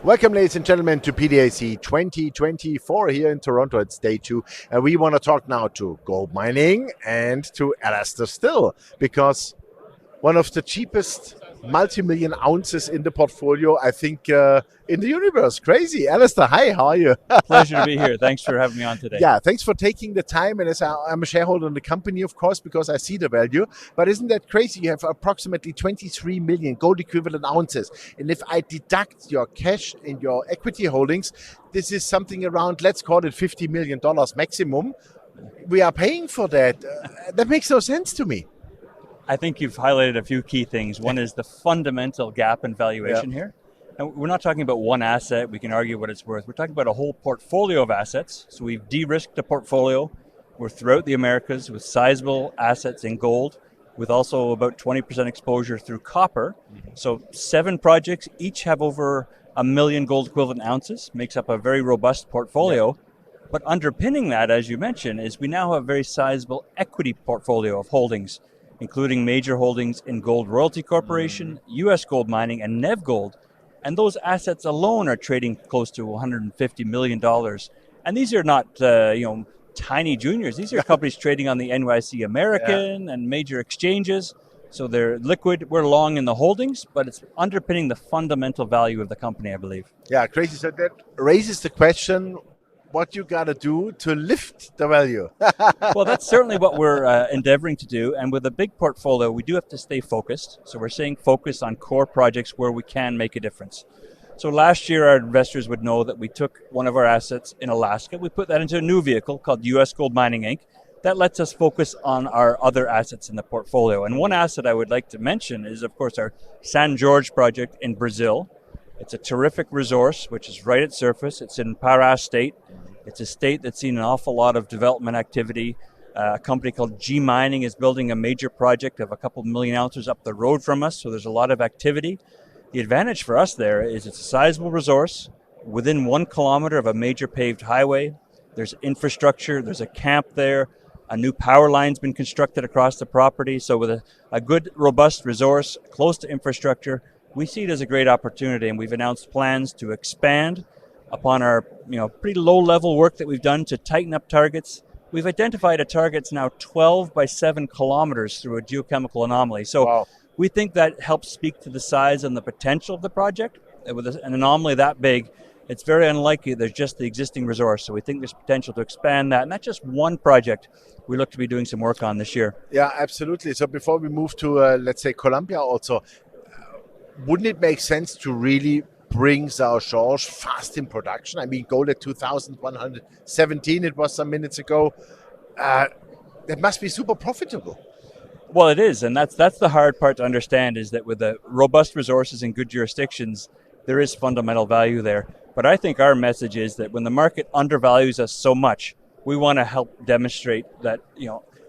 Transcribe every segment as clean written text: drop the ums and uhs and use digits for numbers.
Welcome, ladies and gentlemen, to PDAC 2024 here in Toronto. It's day 2. And we want to talk now to GoldMining and to Alastair Still, because one of the cheapest multi-million ounces in the portfolio, I think, in the universe. Crazy. Alastair, hi, how are you? Pleasure to be here. Thanks for having me on today. Yeah, thanks for taking the time. And as I'm a shareholder in the company, of course, because I see the value. But isn't that crazy? You have approximately 23 million gold equivalent ounces. And if I deduct your cash and your equity holdings, this is something around, let's call it $50 million maximum. We are paying for that. That makes no sense to me. I think you've highlighted a few key things. One is the fundamental gap in valuation here. And we're not talking about one asset. We can argue what it's worth. We're talking about a whole portfolio of assets. So we've de-risked the portfolio. We're throughout the Americas with sizable assets in gold, with also about 20% exposure through copper. So 7 projects, each have over 1 million gold equivalent ounces, makes up a very robust portfolio. But underpinning that, as you mentioned, is we now have a very sizable equity portfolio of holdings, including major holdings in Gold Royalty Corporation, US GoldMining, and Nev Gold. And those assets alone are trading close to $150 million. And these are not, tiny juniors. These are companies trading on the NYC American and major exchanges. So they're liquid. We're long in the holdings, but it's underpinning the fundamental value of the company, I believe. Yeah, crazy. So that raises the question, what you got to do to lift the value? Well, that's certainly what we're endeavoring to do. And with a big portfolio, we do have to stay focused. So we're saying focus on core projects where we can make a difference. So last year, our investors would know that we took one of our assets in Alaska. We put that into a new vehicle called US GoldMining Inc. That lets us focus on our other assets in the portfolio. And one asset I would like to mention is, of course, our San Jorge project in Brazil. It's a terrific resource, which is right at surface. It's in Pará state. It's a state that's seen an awful lot of development activity. A company called GoldMining is building a major project of a couple million ounces up the road from us, so there's a lot of activity. The advantage for us there is it's a sizable resource within 1 kilometer of a major paved highway. There's infrastructure, there's a camp there. A new power line's been constructed across the property. So with a good, robust resource close to infrastructure, we see it as a great opportunity, and we've announced plans to expand upon our pretty low-level work that we've done to tighten up targets. We've identified a target that's now 12 by 7 kilometers through a geochemical anomaly. So we think that helps speak to the size and the potential of the project. With an anomaly that big, it's very unlikely there's just the existing resource. So we think there's potential to expand that. And that's just one project we look to be doing some work on this year. Yeah, absolutely. So before we move to, let's say, Colombia also, wouldn't it make sense to really bring San Jorge fast in production? I mean, gold at 2,117, it was some minutes ago. That must be super profitable. Well, it is, and that's the hard part to understand, is that with the robust resources in good jurisdictions, there is fundamental value there. But I think our message is that when the market undervalues us so much, we want to help demonstrate that,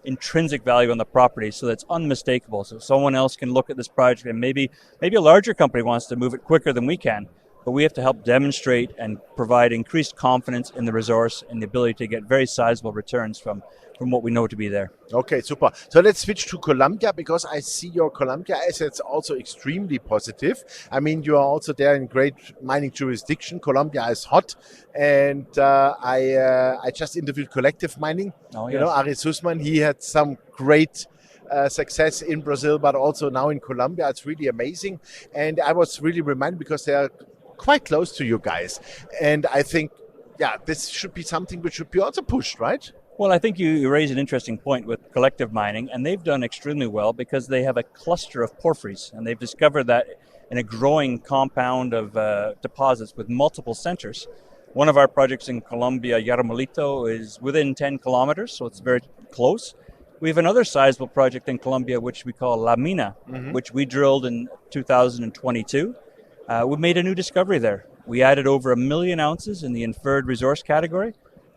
intrinsic value on the property so that's unmistakable. So someone else can look at this project, and maybe a larger company wants to move it quicker than we can. But we have to help demonstrate and provide increased confidence in the resource and the ability to get very sizable returns from what we know to be there. Okay, super. So let's switch to Colombia, because I see your Colombia assets also extremely positive. I mean, you are also there in great mining jurisdiction. Colombia is hot. And I just interviewed Collective Mining. Oh, yes. You know, Ari Sussman, he had some great success in Brazil, but also now in Colombia. It's really amazing. And I was really reminded, because they are quite close to you guys. And I think, this should be something which should be also pushed, right? Well, I think you raise an interesting point with Collective Mining, and they've done extremely well because they have a cluster of porphyries, and they've discovered that in a growing compound of deposits with multiple centers. One of our projects in Colombia, Yaramolito, is within 10 kilometers, so it's very close. We have another sizable project in Colombia, which we call La Mina, which we drilled in 2022. We made a new discovery there. We added over 1 million ounces in the inferred resource category,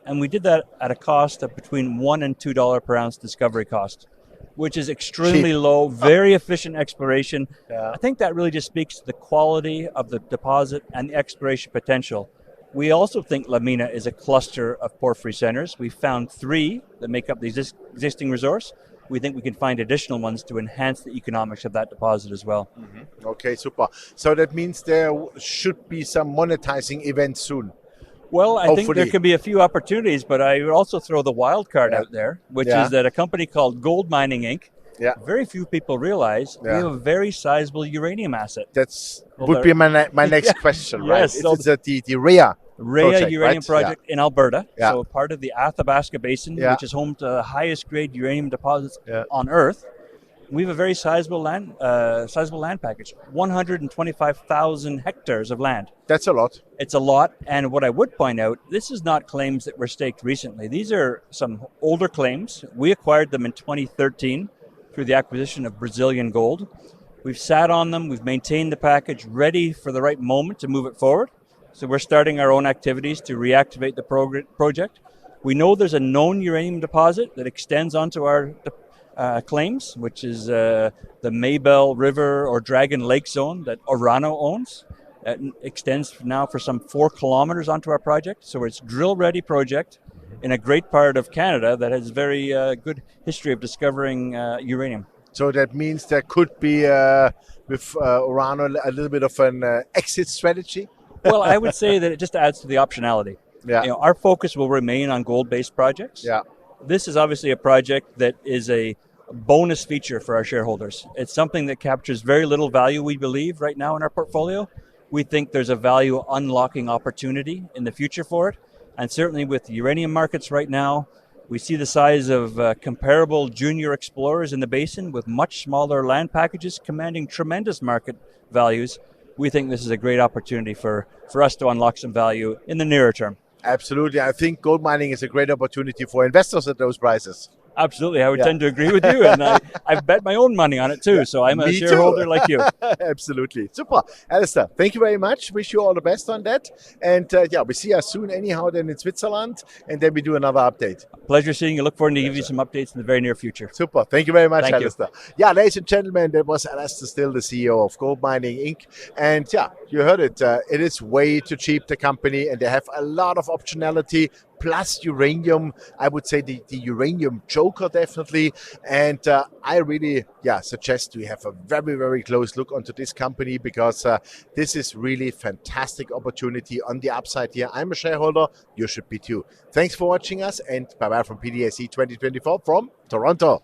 and we did that at a cost of between $1 and $2 per ounce discovery cost, which is extremely low, very efficient exploration. I think that really just speaks to the quality of the deposit and the exploration potential. We also think La Mina is a cluster of porphyry centers. We found 3 that make up the existing resource. we think we can find additional ones to enhance the economics of that deposit as well. Okay, super. So that means there should be some monetizing events soon. Well, I think there Hopefully. could be a few opportunities, but I would also throw the wild card out there, which is that a company called GoldMining Inc., very few people realize we have a very sizable uranium asset. That's would be my next question, right? Yes, so it's the REA project, Uranium right? Project in Alberta, so part of the Athabasca Basin, which is home to the highest grade uranium deposits on Earth. We have a very sizable land package, 125,000 hectares of land. That's a lot. It's a lot, and what I would point out, this is not claims that were staked recently. These are some older claims. We acquired them in 2013 through the acquisition of Brazilian gold. We've sat on them, we've maintained the package ready for the right moment to move it forward. So we're starting our own activities to reactivate the project. We know there's a known uranium deposit that extends onto our claims, which is the Maybell River or Dragon Lake zone that Orano owns. That extends now for some 4 kilometers onto our project. So it's a drill-ready project in a great part of Canada that has very good history of discovering uranium. So that means there could be with Orano a little bit of an exit strategy? Well, I would say that it just adds to the optionality. Our focus will remain on gold-based projects. This is obviously a project that is a bonus feature for our shareholders. It's something that captures very little value, we believe, right now in our portfolio. We think there's a value unlocking opportunity in the future for it. And certainly with the uranium markets right now, we see the size of comparable junior explorers in the basin with much smaller land packages commanding tremendous market values. We think this is a great opportunity for us to unlock some value in the nearer term. Absolutely. I think gold mining is a great opportunity for investors at those prices. Absolutely. I would tend to agree with you. And I've bet my own money on it too. So I'm a shareholder like you. Absolutely. Super. Alistair, thank you very much. Wish you all the best on that. And we see us soon anyhow then in Switzerland. And then we do another update. Pleasure seeing you. Look forward to give you some updates in the very near future. Super. Thank you very much, Thank Alistair. Yeah, ladies and gentlemen, that was Alistair Still, the CEO of GoldMining Inc. And you heard it. It is way too cheap, the company, and they have a lot of optionality. Plus uranium, I would say the uranium joker definitely. And I really suggest we have a very, very close look onto this company because this is really fantastic opportunity on the upside here. I'm a shareholder, you should be too. Thanks for watching us and bye-bye from PDAC 2024 from Toronto.